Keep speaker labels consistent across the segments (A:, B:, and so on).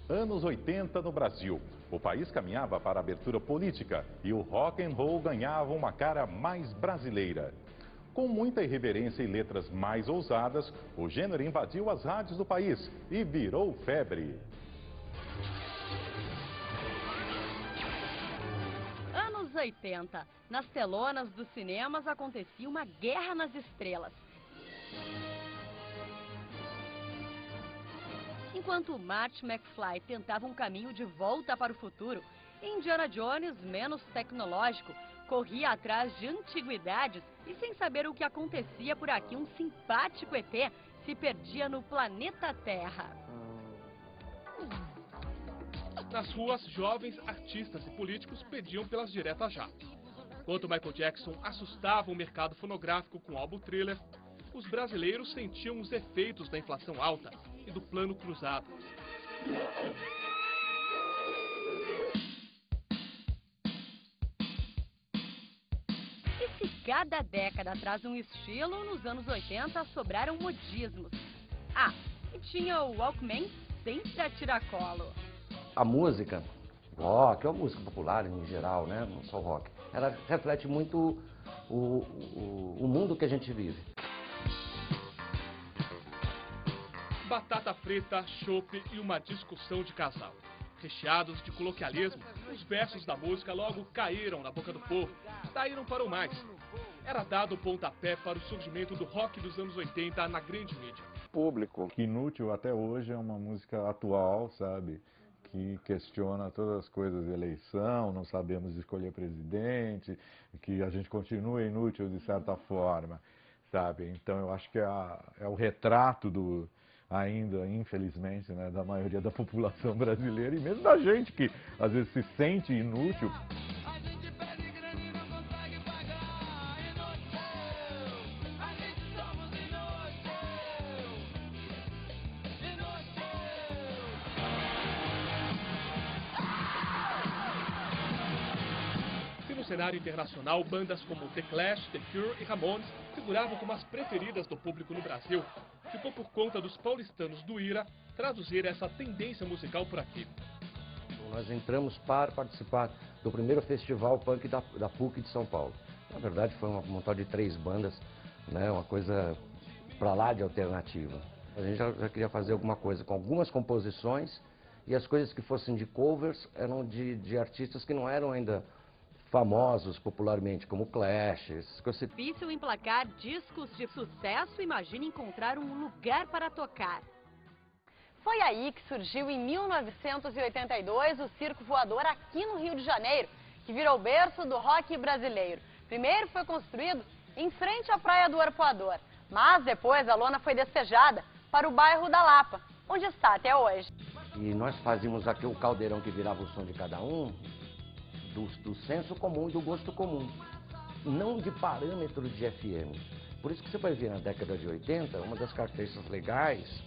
A: Anos 80 no Brasil. O país caminhava para a abertura política e o rock and roll ganhava uma cara mais brasileira. Com muita irreverência e letras mais ousadas, o gênero invadiu as rádios do país e virou febre.
B: Anos 80. Nas telonas dos cinemas acontecia uma guerra nas estrelas. Enquanto Marty McFly tentava um caminho de volta para o futuro, Indiana Jones, menos tecnológico, corria atrás de antiguidades e, sem saber o que acontecia por aqui, um simpático ET se perdia no planeta Terra.
C: Nas ruas, jovens, artistas e políticos pediam pelas diretas já. Enquanto Michael Jackson assustava o mercado fonográfico com o álbum Thriller, os brasileiros sentiam os efeitos da inflação alta e do plano cruzado.
B: E se cada década traz um estilo, nos anos 80 sobraram modismos. Ah, e tinha o Walkman sempre a tiracolo.
D: A música, rock, ou a música popular em geral, né? Não só rock, ela reflete muito o mundo que a gente vive.
C: Batata frita, chope e uma discussão de casal. Recheados de coloquialismo, os versos da música logo caíram na boca do povo, saíram para o mais. Era dado o pontapé para o surgimento do rock dos anos 80 na grande mídia.
E: Público. Inútil até hoje é uma música atual, sabe? Que questiona todas as coisas de eleição, não sabemos escolher presidente, que a gente continua inútil de certa forma, sabe? Então eu acho que é o retrato do... ainda, infelizmente, né, da maioria da população brasileira e mesmo da gente que às vezes se sente inútil.
C: No cenário internacional, bandas como The Clash, The Cure e Ramones figuravam como as preferidas do público no Brasil. Ficou por conta dos paulistanos do IRA traduzir essa tendência musical por aqui.
D: Nós entramos para participar do primeiro festival punk da PUC de São Paulo. Na verdade foi uma montão de 3 bandas, né, uma coisa pra lá de alternativa. A gente já queria fazer alguma coisa com algumas composições e as coisas que fossem de covers eram de artistas que não eram ainda famosos popularmente, como Clash.
B: Difícil emplacar discos de sucesso, imagine encontrar um lugar para tocar. Foi aí que surgiu em 1982 o Circo Voador aqui no Rio de Janeiro, que virou berço do rock brasileiro. Primeiro foi construído em frente à Praia do Arpoador, mas depois a lona foi despejada para o bairro da Lapa, onde está até hoje.
D: E nós fazíamos aqui o caldeirão que virava o som de cada um, do senso comum e do gosto comum, não de parâmetro de FM. Por isso que você vai ver na década de 80, uma das características legais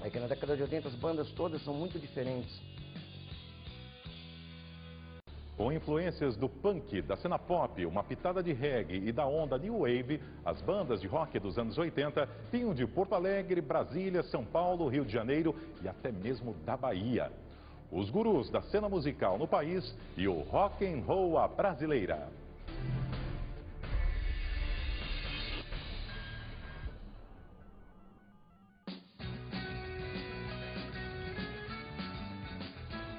D: é que na década de 80 as bandas todas são muito diferentes.
A: Com influências do punk, da cena pop, uma pitada de reggae e da onda new wave, as bandas de rock dos anos 80 vinham de Porto Alegre, Brasília, São Paulo, Rio de Janeiro e até mesmo da Bahia. Os gurus da cena musical no país e o rock and roll à brasileira.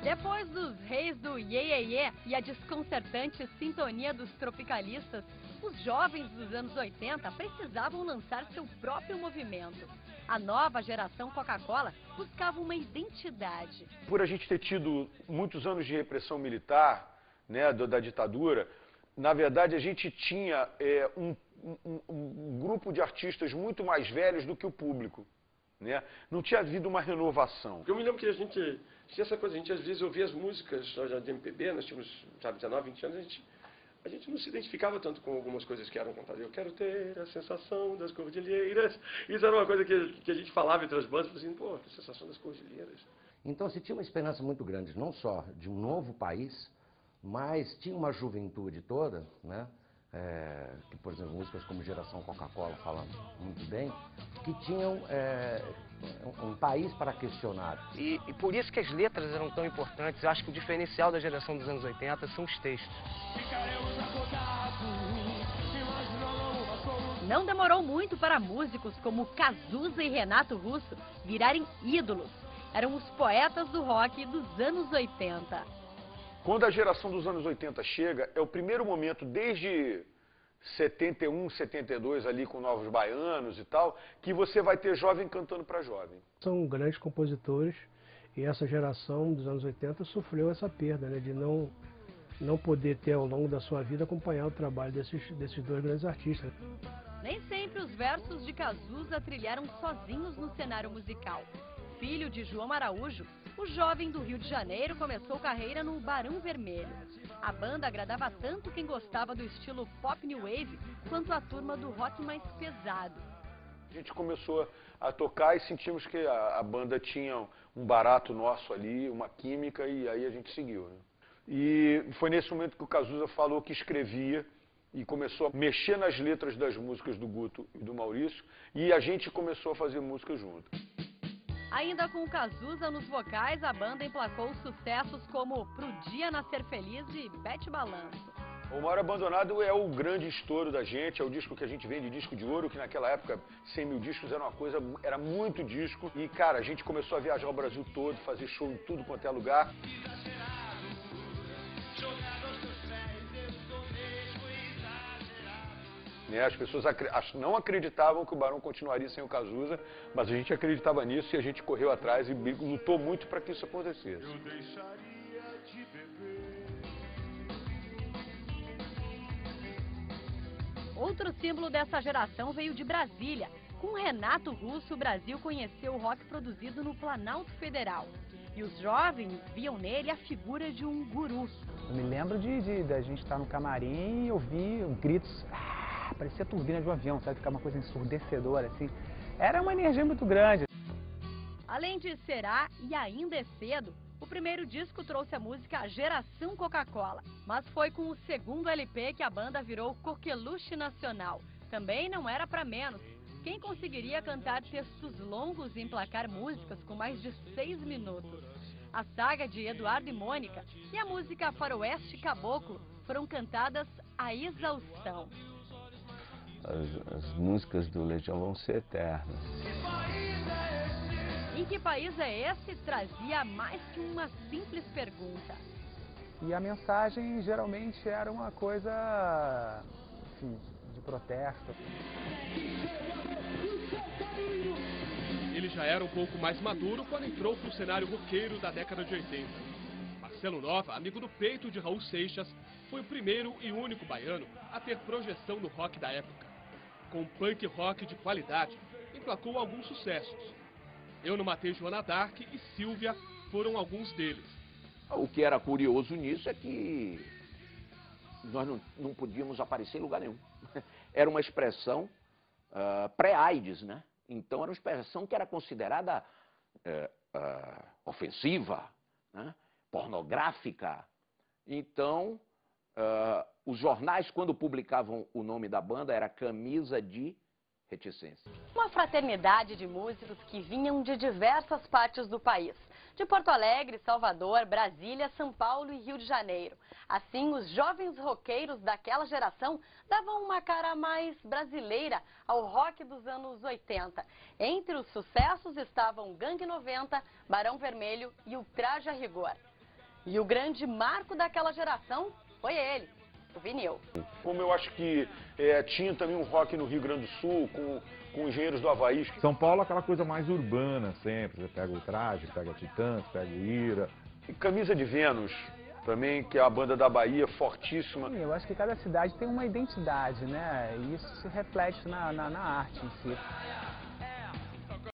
B: Depois dos reis do Iê Iê Iê e a desconcertante sintonia dos tropicalistas, os jovens dos anos 80 precisavam lançar seu próprio movimento. A nova geração Coca-Cola buscava uma identidade.
F: Por a gente ter tido muitos anos de repressão militar, né, da ditadura, na verdade a gente tinha um grupo de artistas muito mais velhos do que o público. Né? Não tinha havido uma renovação.
G: Eu me lembro que a gente tinha essa coisa, a gente às vezes ouvia as músicas de MPB, nós tínhamos, sabe, 19, 20 anos, a gente não se identificava tanto com algumas coisas que eram cantadas. Eu quero ter a sensação das cordilheiras. Isso era uma coisa que a gente falava entre as bandas, assim, pô, a sensação das cordilheiras.
D: Então se tinha uma esperança muito grande, não só de um novo país, mas tinha uma juventude toda, né? Que, por exemplo, músicas como Geração Coca-Cola falam muito bem, que tinham um país para questionar.
H: E por isso que as letras eram tão importantes. Eu acho que o diferencial da geração dos anos 80 são os textos.
B: Não demorou muito para músicos como Cazuza e Renato Russo virarem ídolos. Eram os poetas do rock dos anos 80.
F: Quando a geração dos anos 80 chega, é o primeiro momento desde 71, 72 ali com Novos Baianos e tal, que você vai ter jovem cantando para jovem.
I: São grandes compositores e essa geração dos anos 80 sofreu essa perda, né, de não poder ter ao longo da sua vida acompanhar o trabalho desses dois grandes artistas.
B: Nem sempre os versos de Cazuza trilharam sozinhos no cenário musical. Filho de João Araújo, o jovem do Rio de Janeiro começou carreira no Barão Vermelho. A banda agradava tanto quem gostava do estilo pop new wave, quanto a turma do rock mais pesado.
F: A gente começou a tocar e sentimos que a banda tinha um barato nosso ali, uma química, e aí a gente seguiu, né? E foi nesse momento que o Cazuza falou que escrevia e começou a mexer nas letras das músicas do Guto e do Maurício, e a gente começou a fazer música junto.
B: Ainda com o Cazuza nos vocais, a banda emplacou sucessos como Pro Dia Nascer Feliz e Bete Balanço.
F: O Mar Abandonado é o grande estouro da gente, é o disco que a gente vende, disco de ouro, que naquela época 100 mil discos era uma coisa, era muito disco. E cara, a gente começou a viajar o Brasil todo, fazer show em tudo quanto é lugar. As pessoas não acreditavam que o Barão continuaria sem o Cazuza, mas a gente acreditava nisso e a gente correu atrás e lutou muito para que isso acontecesse.
B: Outro símbolo dessa geração veio de Brasília. Com Renato Russo, o Brasil conheceu o rock produzido no Planalto Federal. E os jovens viam nele a figura de um guru.
J: Eu me lembro da gente estar no camarim e ouvir gritos, parecia turbina de um avião, sabe? Ficava uma coisa ensurdecedora, assim. Era uma energia muito grande.
B: Além de Será e Ainda é Cedo, o primeiro disco trouxe a música Geração Coca-Cola. Mas foi com o segundo LP que a banda virou coqueluche nacional. Também não era para menos. Quem conseguiria cantar textos longos e emplacar músicas com mais de 6 minutos? A saga de Eduardo e Mônica e a música Faroeste Caboclo foram cantadas à exaustão.
K: As músicas do Legião vão ser eternas.
B: Em que país é esse? Trazia mais que uma simples pergunta.
J: E a mensagem geralmente era uma coisa, enfim, de protesto.
C: Ele já era um pouco mais maduro quando entrou para o cenário roqueiro da década de 80. Marcelo Nova, amigo do peito de Raul Seixas, foi o primeiro e único baiano a ter projeção no rock da época. Com punk rock de qualidade, emplacou alguns sucessos. Eu Não Matei Joana Dark e Silvia foram alguns deles.
L: O que era curioso nisso é que nós não podíamos aparecer em lugar nenhum. Era uma expressão pré-AIDS, né? Então era uma expressão que era considerada ofensiva, né? Pornográfica. Então, os jornais, quando publicavam o nome da banda, era Camisa de Reticência.
B: Uma fraternidade de músicos que vinham de diversas partes do país. De Porto Alegre, Salvador, Brasília, São Paulo e Rio de Janeiro. Assim, os jovens roqueiros daquela geração davam uma cara mais brasileira ao rock dos anos 80. Entre os sucessos estavam Gangue 90, Barão Vermelho e o Traje a Rigor. E o grande marco daquela geração foi ele, o vinil.
F: Como eu acho que tinha também um rock no Rio Grande do Sul, com Engenheiros do Havaí.
E: São Paulo é aquela coisa mais urbana sempre. Você pega o Traje, pega Titãs, pega o Ira.
F: E Camisa de Vênus, também, que é a banda da Bahia, fortíssima.
J: Sim, eu acho que cada cidade tem uma identidade, né? E isso se reflete na arte em si.